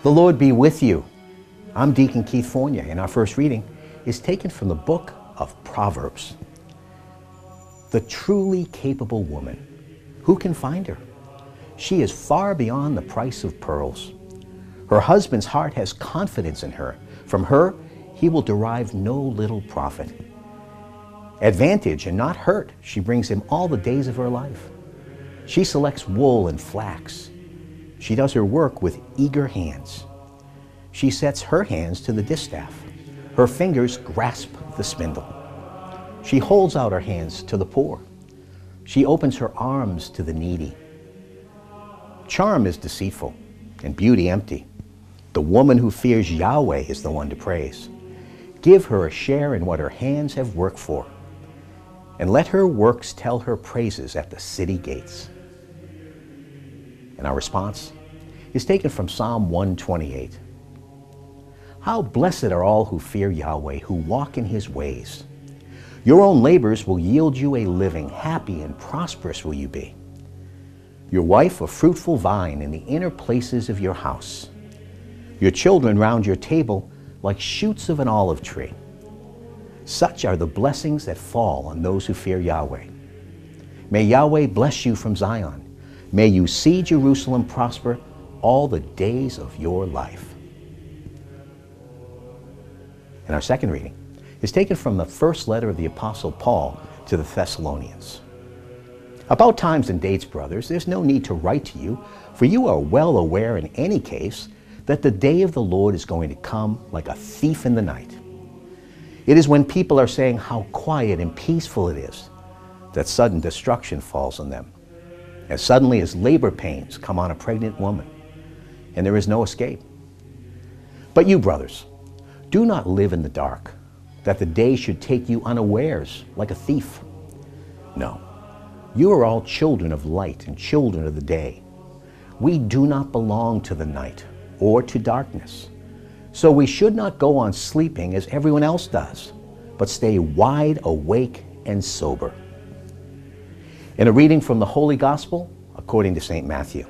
The Lord be with you. I'm Deacon Keith Fournier, and our first reading is taken from the book of Proverbs. The truly capable woman, who can find her? She is far beyond the price of pearls. Her husband's heart has confidence in her. From her, he will derive no little profit. Advantage and not hurt, she brings him all the days of her life. She selects wool and flax. She does her work with eager hands. She sets her hands to the distaff. Her fingers grasp the spindle. She holds out her hands to the poor. She opens her arms to the needy. Charm is deceitful and beauty empty. The woman who fears Yahweh is the one to praise. Give her a share in what her hands have worked for, and let her works tell her praises at the city gates. And our response is taken from Psalm 128. How blessed are all who fear Yahweh, who walk in his ways. Your own labors will yield you a living. Happy and prosperous will you be. Your wife a fruitful vine in the inner places of your house. Your children round your table like shoots of an olive tree. Such are the blessings that fall on those who fear Yahweh. May Yahweh bless you from Zion. May you see Jerusalem prosper all the days of your life. And our second reading is taken from the first letter of the Apostle Paul to the Thessalonians. About times and dates, brothers, there's no need to write to you, for you are well aware in any case that the day of the Lord is going to come like a thief in the night. It is when people are saying how quiet and peaceful it is that sudden destruction falls on them, as suddenly as labor pains come on a pregnant woman, and there is no escape. But you, brothers, do not live in the dark, that the day should take you unawares like a thief. No, you are all children of light and children of the day. We do not belong to the night or to darkness. So we should not go on sleeping as everyone else does, but stay wide awake and sober. In a reading from the Holy Gospel, according to St. Matthew,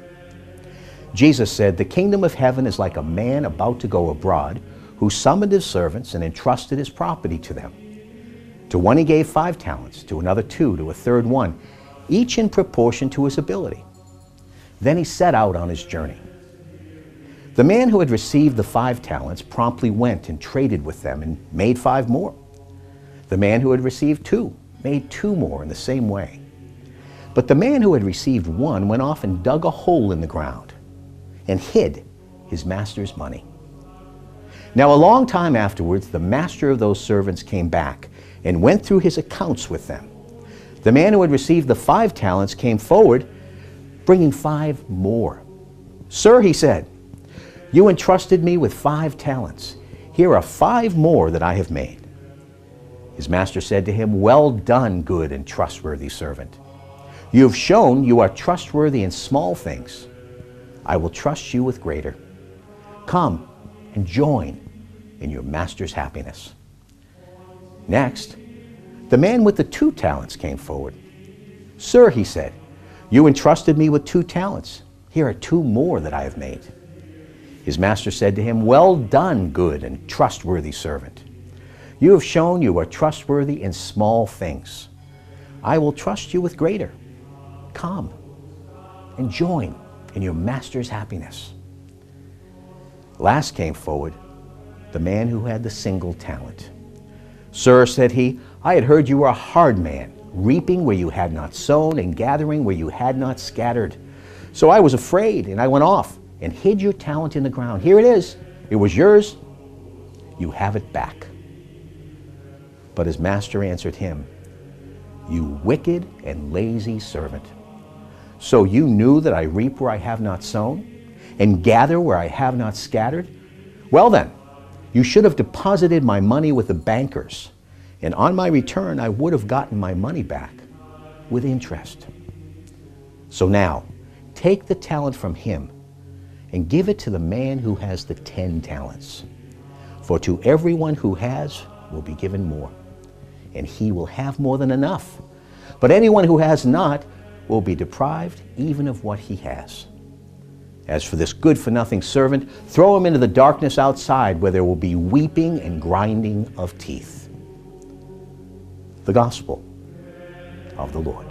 Jesus said, "The kingdom of heaven is like a man about to go abroad, who summoned his servants and entrusted his property to them. To one he gave 5 talents, to another 2, to a third 1, each in proportion to his ability. Then he set out on his journey. The man who had received the 5 talents promptly went and traded with them and made 5 more. The man who had received 2 made 2 more in the same way. But the man who had received 1 went off and dug a hole in the ground and hid his master's money. Now a long time afterwards, the master of those servants came back and went through his accounts with them. The man who had received the 5 talents came forward, bringing 5 more. 'Sir,' he said, 'you entrusted me with 5 talents. Here are 5 more that I have made.' His master said to him, 'Well done, good and trustworthy servant. You have shown you are trustworthy in small things. I will trust you with greater. Come and join in your master's happiness.' Next, the man with the 2 talents came forward. 'Sir,' he said, 'you entrusted me with 2 talents. Here are 2 more that I have made.' His master said to him, 'Well done, good and trustworthy servant. You have shown you are trustworthy in small things. I will trust you with greater. Come and join in your master's happiness.' Last came forward the man who had the single talent. 'Sir,' said he, 'I had heard you were a hard man, reaping where you had not sown and gathering where you had not scattered. So I was afraid, and I went off and hid your talent in the ground. Here it is. It was yours. You have it back.' But his master answered him, 'You wicked and lazy servant. So you knew that I reap where I have not sown and gather where I have not scattered? Well then, you should have deposited my money with the bankers, and on my return I would have gotten my money back with interest. So now, take the talent from him and give it to the man who has the 10 talents. For to everyone who has will be given more, and he will have more than enough. But anyone who has not will be deprived even of what he has. As for this good-for-nothing servant, throw him into the darkness outside, where there will be weeping and grinding of teeth. The Gospel of the Lord.